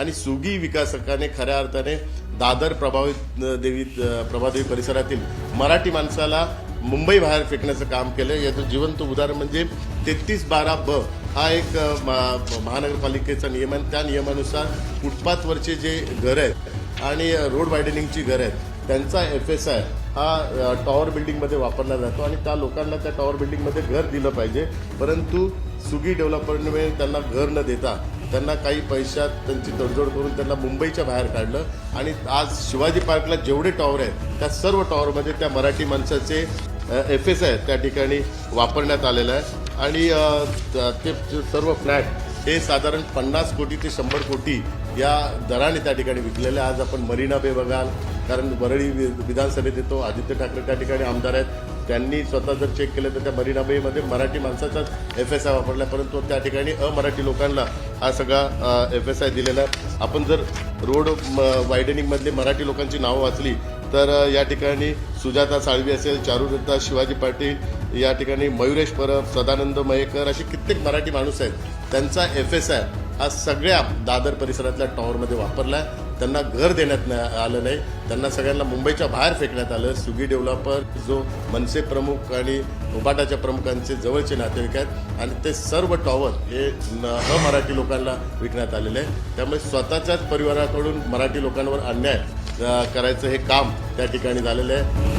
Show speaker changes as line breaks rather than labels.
आणि सुगी विकासकाने खऱ्या अर्थाने दादर प्रभादेवी परिसरातील मराठी माणसाला मुंबई बाहेर फेकण्याचं काम केलं। याचं जिवंत उदाहरण म्हणजे 3312 हा एक महानगरपालिकेचा नियम आहे। त्या नियमानुसार फुटपाथवरचे जे घर आहेत आणि रोड वायडनिंगची घर आहेत त्यांचा FSI हा टॉवर बिल्डिंगमध्ये वापरला जातो आणि त्या लोकांना त्या टॉवर बिल्डिंगमध्ये घर दिलं पाहिजे। परंतु सुगी डेव्हलपरने त्यांना घर न देता त्यांना काही पैशात त्यांची तडजोड करून त्यांना मुंबईच्या बाहेर काढलं आणि आज शिवाजी पार्कला जेवढे टॉवर आहेत त्या सर्व टॉवरमध्ये त्या मराठी माणसाचे FSI त्या ठिकाणी वापरण्यात आलेलं आहे आणि ते सर्व फ्लॅट हे साधारण 50 कोटी ते 100 कोटी या दराने त्या ठिकाणी विकलेले। आज आपण मरीना बे बघाल, कारण वरळी विधानसभेत येतो, आदित्य ठाकरे त्या ठिकाणी आमदार आहेत, त्यांनी स्वतः जर चेक केलं तर त्या मरीना बेमध्ये मराठी माणसाचाच FSI वापरला, परंतु त्या ठिकाणी अमराठी लोकांना हा सगळा FSI दिलेला आहे। आपण जर रोड वायडनिंगमधले मराठी लोकांची नावं वाचली तर या ठिकाणी सुजाता साळवी असेल, चारुदत्ता शिवाजी पाटील, या ठिकाणी मयुरेश परब, सदानंद मयेकर असे कित्येक मराठी माणूस आहेत। त्यांचा FSI हा सगळ्या दादर परिसरातल्या टॉवरमध्ये वापरला आहे। त्यांना घर देण्यात आलं नाही, त्यांना सगळ्यांना मुंबईच्या बाहेर फेकण्यात आलं। सुगी डेव्हलपर जो मनसे प्रमुख आणि उबाटाच्या प्रमुखांचे जवळचे नातेवाईक आहेत आणि ते सर्व टॉवर हे अमराठी लोकांना विकण्यात आलेले आहे। त्यामुळे स्वतःच्याच परिवाराकडून मराठी लोकांवर अन्याय करायचं हे काम त्या ठिकाणी झालेलं आहे।